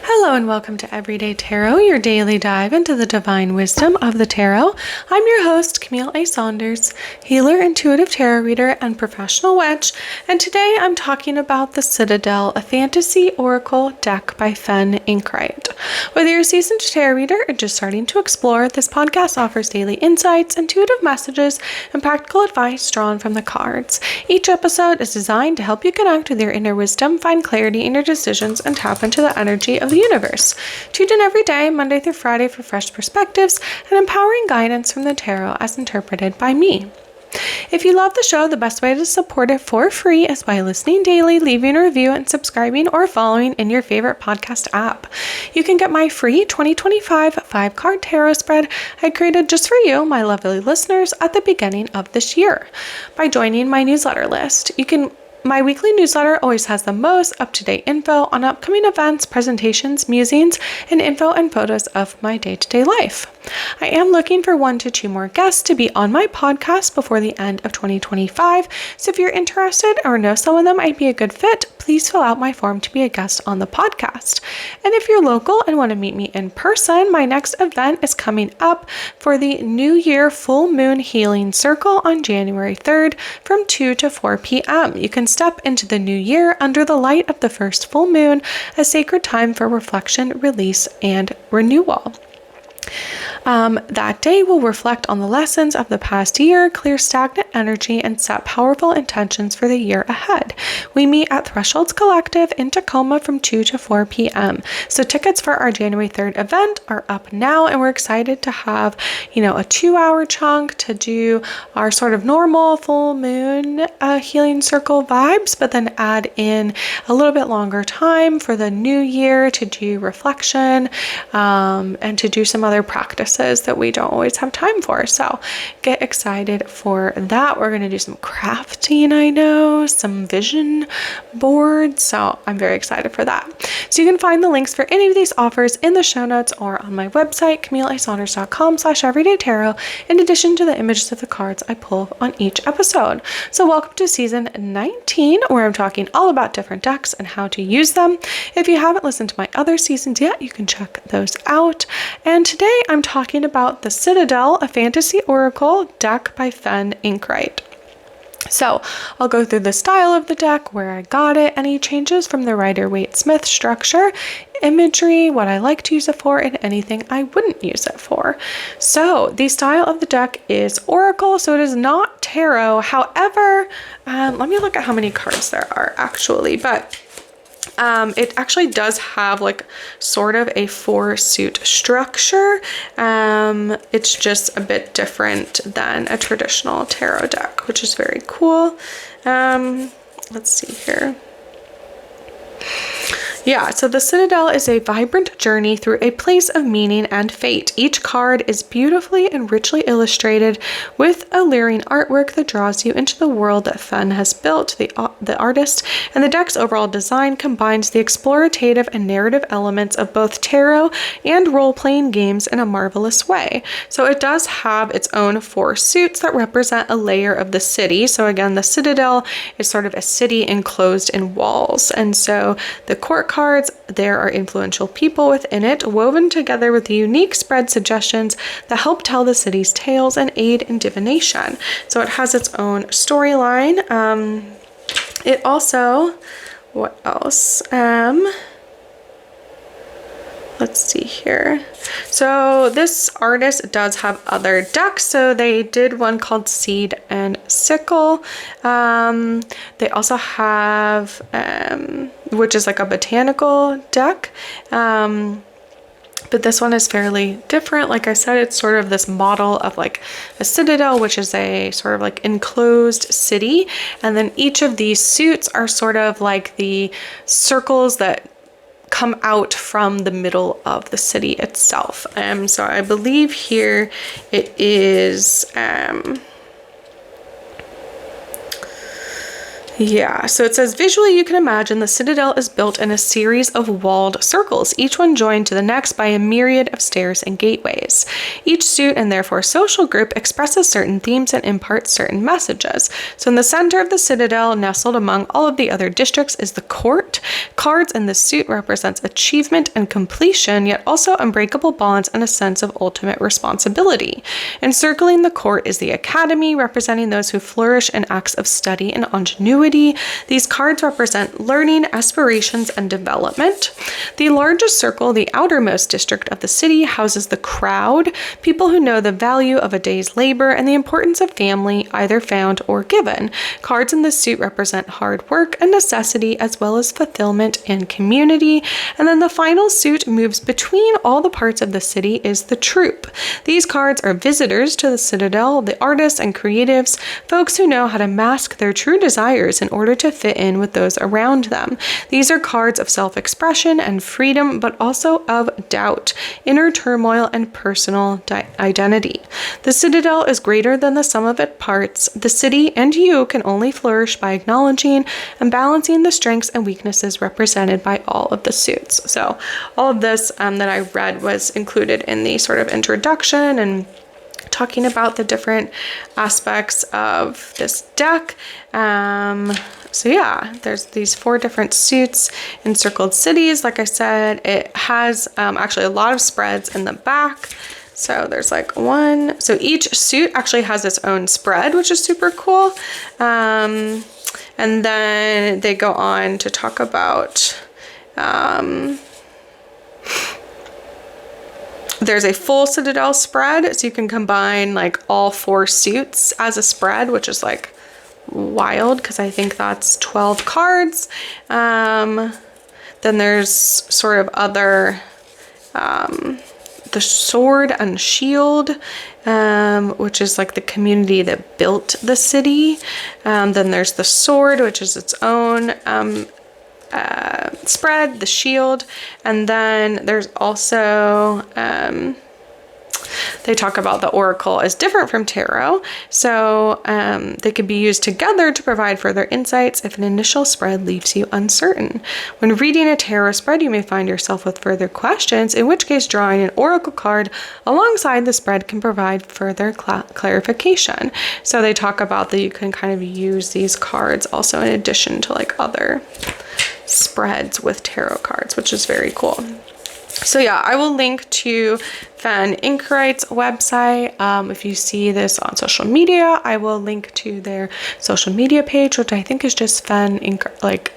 Hello and welcome to Everyday Tarot, your daily dive into the divine wisdom of the tarot. I'm your host, Camille A. Saunders, healer, intuitive tarot reader, and professional witch, and today I'm talking about the Citadel, a fantasy oracle deck by Fenn Inkwright. Whether you're a seasoned tarot reader or just starting to explore, this podcast offers daily insights, intuitive messages, and practical advice drawn from the cards. Each episode is designed to help you connect with your inner wisdom, find clarity in your decisions, and tap into the energy of the universe. Tune in every day, Monday through Friday, for fresh perspectives and empowering guidance from the tarot as interpreted by me. If you love the show, the best way to support it for free is by listening daily, leaving a review, and subscribing or following in your favorite podcast app. You can get my free 2025 5-card tarot spread I created just for you, my lovely listeners, at the beginning of this year by joining my newsletter list. My weekly newsletter always has the most up-to-date info on upcoming events, presentations, musings, and info and photos of my day-to-day life. I am looking for 1 to 2 more guests to be on my podcast before the end of 2025, so if you're interested or know someone that might be a good fit, please fill out my form to be a guest on the podcast. And if you're local and want to meet me in person, my next event is coming up for the New Year Full Moon Healing Circle on January 3rd from 2 to 4 p.m. You can step into the new year under the light of the first full moon, a sacred time for reflection, release, and renewal. That day will reflect on the lessons of the past year, clear stagnant energy, and set powerful intentions for the year ahead. We meet at Thresholds Collective in Tacoma from 2 to 4 p.m. So tickets for our January 3rd event are up now, and we're excited to have, a 2-hour chunk to do our sort of normal full moon healing circle vibes, but then add in a little bit longer time for the new year to do reflection and to do some other practices that we don't always have time for. So get excited for that. We're going to do some crafting, I know, some vision boards. So I'm very excited for that. So you can find the links for any of these offers in the show notes or on my website, CamilleASaunders.com/everydaytarot, in addition to the images of the cards I pull on each episode. So welcome to season 19, where I'm talking all about different decks and how to use them. If you haven't listened to my other seasons yet, you can check those out. And today I'm talking about the Citadel, a fantasy oracle deck by Fenn Inkwright. So I'll go through the style of the deck, where I got it, any changes from the Rider-Waite-Smith structure, imagery, what I like to use it for, and anything I wouldn't use it for. So the style of the deck is oracle, so it is not tarot. However, let me look at how many cards there are actually, but it actually does have sort of a 4-suit structure. It's just a bit different than a traditional tarot deck, which is very cool. Let's see here. Yeah, so the Citadel is a vibrant journey through a place of meaning and fate. Each card is beautifully and richly illustrated with alluring artwork that draws you into the world that Fenn has built. The artist and the deck's overall design combines the explorative and narrative elements of both tarot and role-playing games in a marvelous way. So it does have its own 4 suits that represent a layer of the city. So again, the Citadel is sort of a city enclosed in walls. And so the court cards, there are influential people within it, woven together with unique spread suggestions that help tell the city's tales and aid in divination. So it has its own storyline. It also, what else? Let's see here. So this artist does have other decks. So they did one called Seed and Sickle. They also have, which is like a botanical deck. But this one is fairly different. Like I said, it's sort of this model of a citadel, which is a sort of enclosed city. And then each of these suits are sort of like the circles that come out from the middle of the city itself. So I believe here it is, Yeah, so it says visually you can imagine the Citadel is built in a series of walled circles, each one joined to the next by a myriad of stairs and gateways. Each suit and therefore social group expresses certain themes and imparts certain messages. So in the center of the Citadel, nestled among all of the other districts, is the court. Cards in the suit represents achievement and completion, yet also unbreakable bonds and a sense of ultimate responsibility. Encircling the court is the academy, representing those who flourish in acts of study and ingenuity. These cards represent learning, aspirations, and development. The largest circle, the outermost district of the city, houses the crowd, people who know the value of a day's labor and the importance of family, either found or given. Cards in this suit represent hard work and necessity, as well as fulfillment and community. And then the final suit moves between all the parts of the city is the troupe. These cards are visitors to the Citadel, the artists and creatives, folks who know how to mask their true desires in order to fit in with those around them. These are cards of self-expression and freedom, but also of doubt, inner turmoil, and personal identity. The Citadel is greater than the sum of its parts. The city and you can only flourish by acknowledging and balancing the strengths and weaknesses represented by all of the suits. So all of this that I read was included in the sort of introduction and talking about the different aspects of this deck. So yeah, there's these 4 different suits, encircled cities. Like I said, it has actually a lot of spreads in the back. So there's like one, so each suit actually has its own spread, which is super cool. And then they go on to talk about there's a full Citadel spread, so you can combine like all 4 suits as a spread, which is like wild because I think that's 12 cards. Then there's sort of other, the sword and shield, which is like the community that built the city. Then there's the sword, which is its own spread, the shield, and then there's also they talk about the oracle as different from tarot, so they could be used together to provide further insights if an initial spread leaves you uncertain. When reading a tarot spread, you may find yourself with further questions, in which case drawing an oracle card alongside the spread can provide further clarification. So they talk about that you can kind of use these cards also in addition to like other spreads with tarot cards, which is very cool. So yeah, I will link to Fenn Inkwright's website. If you see this on social media, I will link to their social media page, which I think is just Fenn Inkwright, like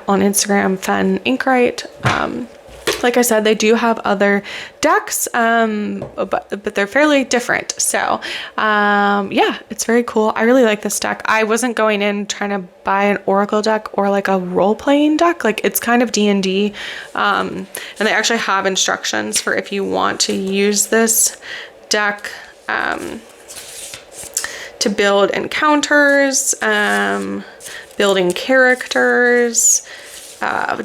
on Instagram, Fenn Inkwright. Like I said, they do have other decks, but they're fairly different. So yeah, it's very cool. I really like this deck. I wasn't going in trying to buy an Oracle deck or like a role-playing deck. Like it's kind of D&D. And they actually have instructions for if you want to use this deck to build encounters, building characters,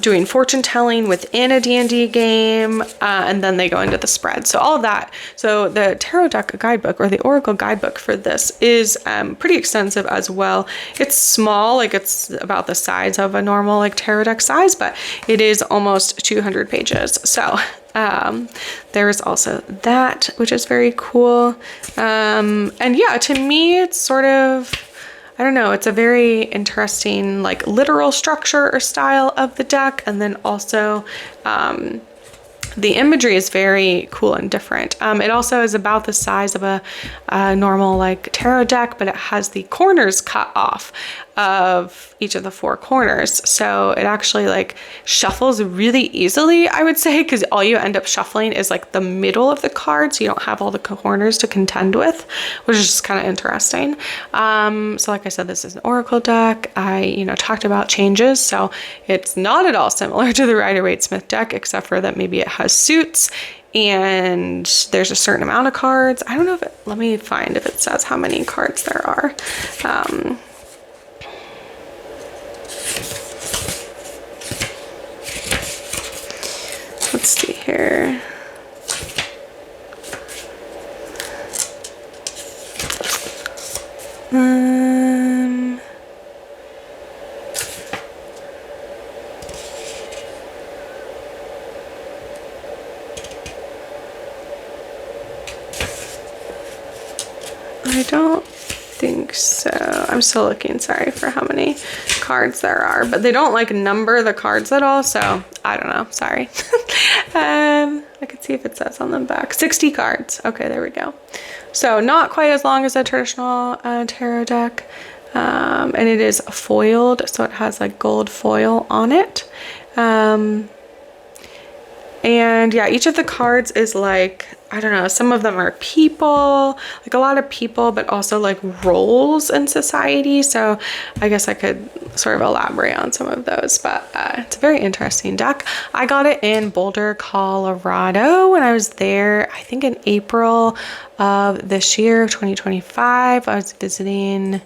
doing fortune telling within a D&D game, and then they go into the spread. So all of that. So the tarot deck guidebook or the oracle guidebook for this is pretty extensive as well. It's small, like it's about the size of a normal like tarot deck size, but it is almost 200 pages. So there is also that, which is very cool. And yeah, to me, it's sort of, I don't know, it's a very interesting like literal structure or style of the deck. And then also the imagery is very cool and different. It also is about the size of a normal like tarot deck, but it has the corners cut off of each of the 4 corners. So it actually like shuffles really easily, I would say, because all you end up shuffling is like the middle of the card. So you don't have all the corners to contend with, which is just kind of interesting. So like I said, this is an oracle deck. I, talked about changes. So it's not at all similar to the Rider-Waite-Smith deck, except for that maybe it has suits and there's a certain amount of cards. I don't know if it, let me find if it says how many cards there are. Let's see here. I don't think so. I'm still looking, sorry, for how many cards there are, but they don't like number the cards at all, so I don't know, sorry. I could see if it says on the back. 60 cards. Okay, there we go. So not quite as long as a traditional tarot deck, and it is foiled, so it has like gold foil on it. And yeah, each of the cards is like, I don't know, some of them are people, like a lot of people, but also like roles in society. So I guess I could sort of elaborate on some of those, but it's a very interesting deck. I got it in Boulder, Colorado when I was there, I think in April of this year, 2025. I was visiting,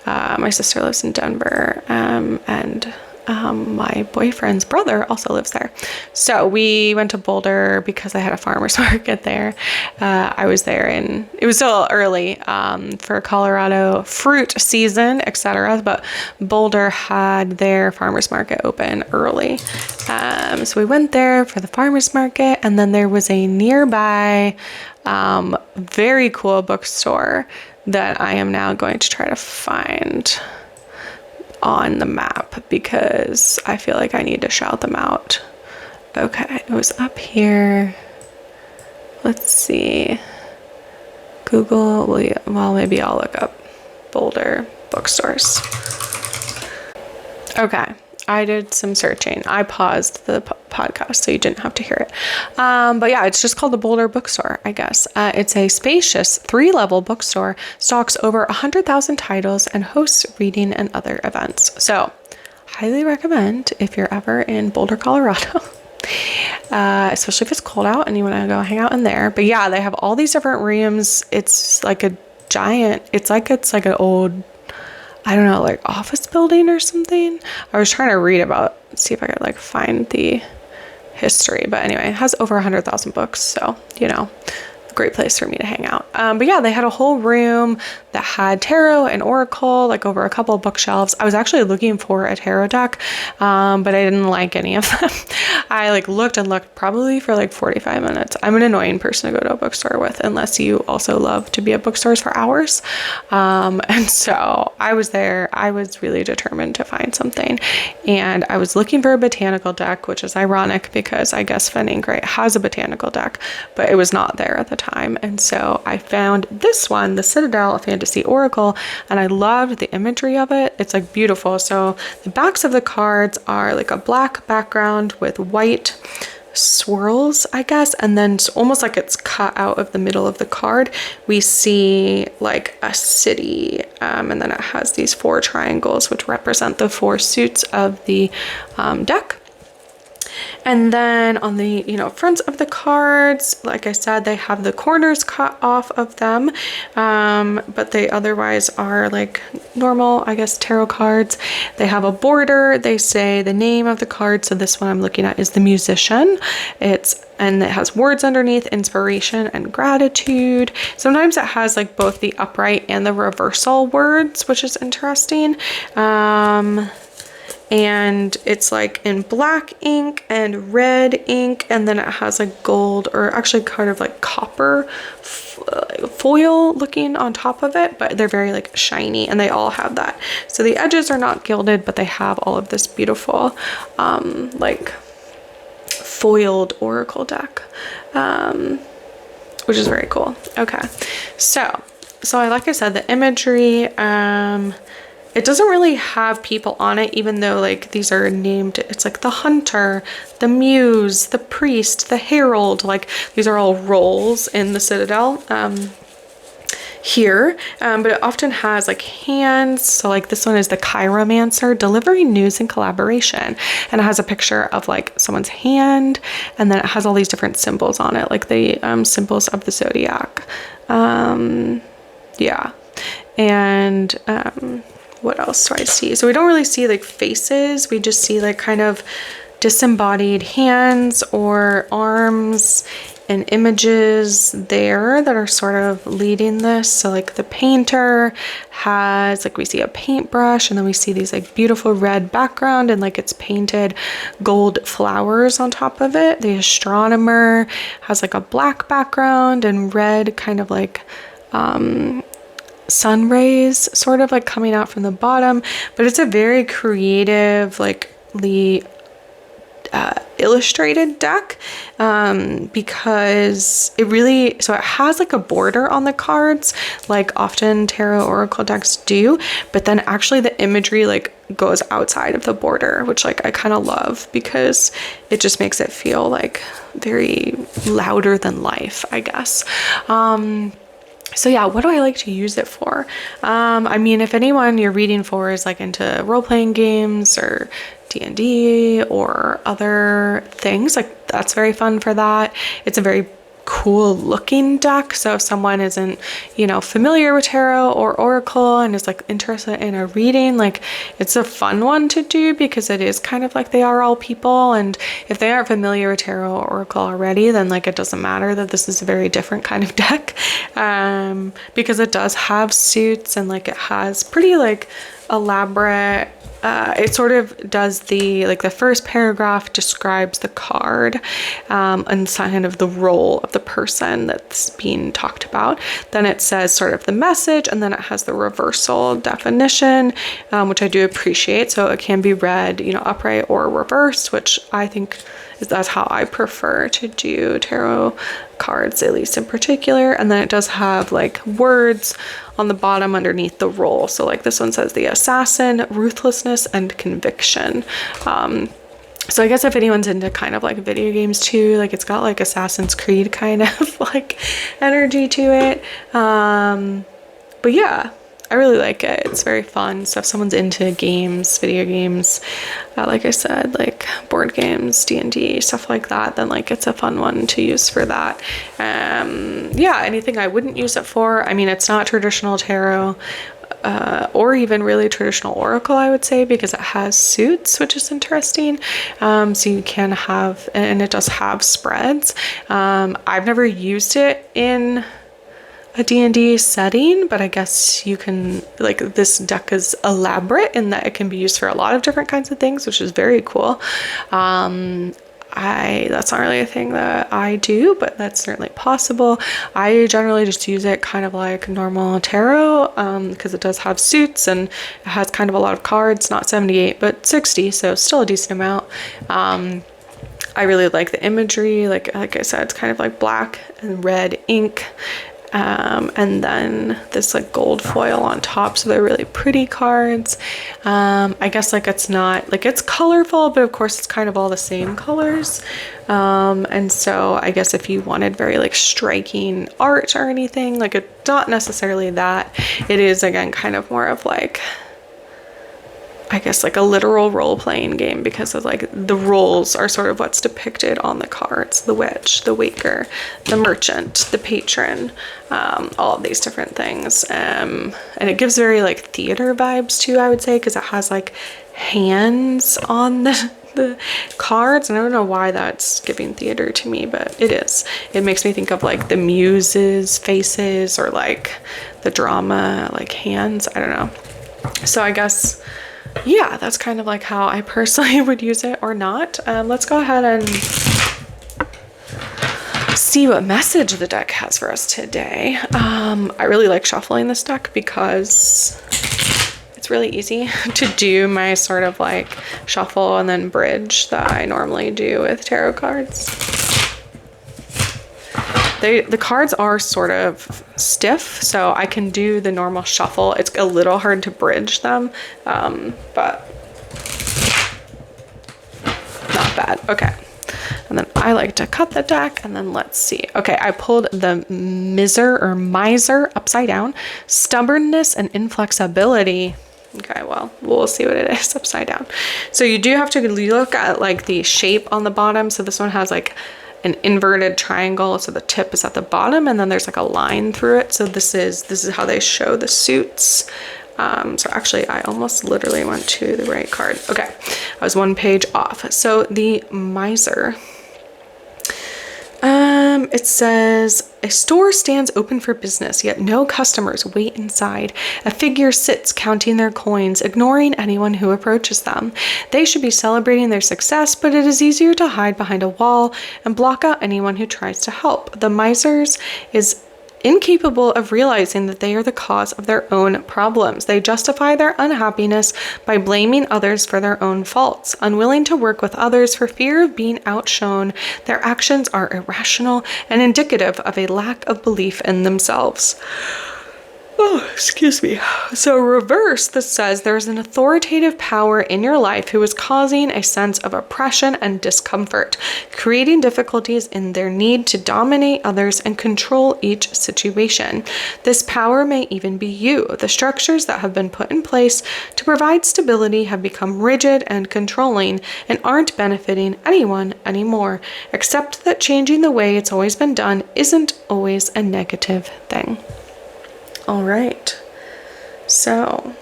my sister lives in Denver, and my boyfriend's brother also lives there. So we went to Boulder because I had a farmer's market there. I was there and it was still early for Colorado fruit season, etc. But Boulder had their farmer's market open early. So we went there for the farmer's market, and then there was a nearby very cool bookstore that I am now going to try to find on the map because I feel like I need to shout them out. Okay, it was up here. Let's see. Google, well, maybe I'll look up Boulder bookstores. Okay, I did some searching. I paused the podcast so you didn't have to hear it. But yeah, it's just called the Boulder Bookstore, I guess. It's a spacious 3-level bookstore, stocks over 100,000 titles, and hosts reading and other events. So highly recommend if you're ever in Boulder, Colorado. Especially if it's cold out and you want to go hang out in there. But yeah, they have all these different rooms. It's like a giant, it's like an old, I don't know, like office building or something. I was trying to read about, see if I could like find the history, but anyway, it has over 100,000 books, so you know, a great place for me to hang out. But yeah, they had a whole room that had tarot and oracle like over a couple of bookshelves. I was actually looking for a tarot deck, but I didn't like any of them. I like looked and looked probably for like 45 minutes. I'm an annoying person to go to a bookstore with unless you also love to be at bookstores for hours. And so I was there. I was really determined to find something, and I was looking for a botanical deck, which is ironic because I guess Fenn Inkwright has a botanical deck, but it was not there at the time. And so I found this one, the Citadel Fantasy Oracle, and I loved the imagery of it. It's like beautiful. So the backs of the cards are like a black background with white swirls, I guess, and then it's almost like it's cut out of the middle of the card. We see like a city, and then it has these 4 triangles which represent the 4 suits of the deck. And then on the, fronts of the cards, like I said, they have the corners cut off of them, but they otherwise are like normal, I guess, tarot cards. They have a border. They say the name of the card. So this one I'm looking at is the Musician. And it has words underneath, inspiration and gratitude. Sometimes it has like both the upright and the reversal words, which is interesting. And it's like in black ink and red ink, and then it has like gold, or actually kind of like copper foil looking on top of it, but they're very like shiny, and they all have that. So the edges are not gilded, but they have all of this beautiful like foiled oracle deck, which is very cool. Okay, so like I said, the imagery, it doesn't really have people on it, even though like these are named. It's like the hunter, the muse, the priest, the herald, like these are all roles in the Citadel here, but it often has like hands. So like this one is the chiromancer, delivering news and collaboration, and it has a picture of like someone's hand, and then it has all these different symbols on it, like the symbols of the zodiac. Yeah, and what else do I see? So we don't really see like faces. We just see like kind of disembodied hands or arms and images there that are sort of leading this. So like the painter has, like we see a paintbrush, and then we see these like beautiful red background, and like it's painted gold flowers on top of it. The astronomer has like a black background and red kind of like sun rays sort of like coming out from the bottom, but it's a very creative, like illustrated deck, because it really, so it has like a border on the cards like often tarot oracle decks do, but then actually the imagery like goes outside of the border, which like I kind of love because it just makes it feel like very louder than life, I guess. So yeah, what do I like to use it for? I mean, if anyone you're reading for is like into role-playing games or D&D or other things, like that's very fun for that. It's a very cool looking deck, so if someone isn't, you know, familiar with tarot or oracle and is like interested in a reading, like it's a fun one to do because it is kind of like they are all people, and if they aren't familiar with tarot or oracle already, then like it doesn't matter that this is a very different kind of deck, because it does have suits and like it has pretty like elaborate, it sort of does the, like the first paragraph describes the card, and kind of the role of the person that's being talked about. Then it says sort of the message, and then it has the reversal definition, which I do appreciate. So it can be read, you know, upright or reversed, which I think that's how I prefer to do tarot cards, at least in particular. And then it does have like words on the bottom underneath the role. So like this one says the assassin, ruthlessness, and conviction. So I guess if anyone's into kind of like video games too, like it's got like Assassin's Creed kind of like energy to it. But yeah, I really like it. It's very fun. So if someone's into games, video games, like I said, like board games, D&D, stuff like that, then like it's a fun one to use for that. Yeah, anything I wouldn't use it for, I mean, it's not traditional tarot, or even really traditional oracle, I would say, because it has suits, which is interesting. So you can have, and it does have spreads. I've never used it in a D&D setting, but I guess you can, like, this deck is elaborate in that it can be used for a lot of different kinds of things, which is very cool. That's not really a thing that I do, but that's certainly possible. I generally just use it kind of like normal tarot, because it does have suits and it has kind of a lot of cards, not 78 but 60, so still a decent amount. I really like the imagery, like I said, it's kind of like black and red ink, and then this like gold foil on top, so they're really pretty cards. I guess like it's not like it's colorful, but of course it's kind of all the same colors, and so I guess if you wanted very like striking art or anything, like it's not necessarily that. It is again kind of more of like, I guess like a literal role-playing game, because of like the roles are sort of what's depicted on the cards: the witch, the waker, the merchant, the patron, all of these different things, and it gives very like theater vibes too, I would say, because it has like hands on the cards, and I don't know why that's giving theater to me, but it is. It makes me think of like the muses' faces, or like the drama like hands, I don't know. So I guess, yeah, that's kind of like how I personally would use it or not. Let's go ahead and see what message the deck has for us today. I really like shuffling this deck because it's really easy to do my sort of like shuffle and then bridge that I normally do with tarot cards. The cards are sort of stiff, so I can do the normal shuffle. It's a little hard to bridge them, but not bad. Okay, and then I like to cut the deck, and then let's see. Okay, I pulled the miser upside down, stubbornness and inflexibility. Okay, well, we'll see what it is upside down. So you do have to look at like the shape on the bottom. So this one has like an inverted triangle, so the tip is at the bottom, and then there's like a line through it. So this is how they show the suits. So actually I almost literally went to the right card. Okay, I was one page off. So the miser, it says, a store stands open for business, yet no customers wait inside. A figure sits counting their coins, ignoring anyone who approaches them. They should be celebrating their success, but it is easier to hide behind a wall and block out anyone who tries to help. The miser's is incapable of realizing that they are the cause of their own problems. They justify their unhappiness by blaming others for their own faults. Unwilling to work with others for fear of being outshone, their actions are irrational and indicative of a lack of belief in themselves. Oh, excuse me. So reverse, this says there is an authoritative power in your life who is causing a sense of oppression and discomfort, creating difficulties in their need to dominate others and control each situation. This power may even be you. The structures that have been put in place to provide stability have become rigid and controlling and aren't benefiting anyone anymore, except that changing the way it's always been done isn't always a negative thing. All right, so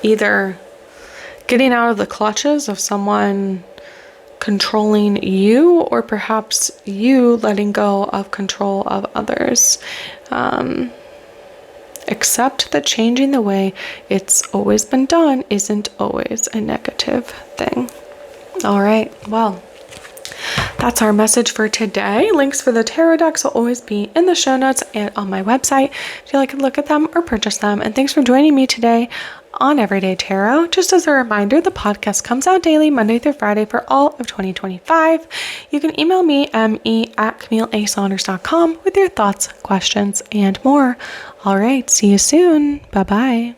either getting out of the clutches of someone controlling you, or perhaps you letting go of control of others. Except that changing the way it's always been done isn't always a negative thing. All right, well, that's our message for today. Links for the tarot decks will always be in the show notes and on my website if you like to look at them or purchase them. And thanks for joining me today on Everyday Tarot. Just as a reminder, the podcast comes out daily, Monday through Friday for all of 2025. You can email me, me@CamilleASaunders.com with your thoughts, questions, and more. All right, see you soon. Bye-bye.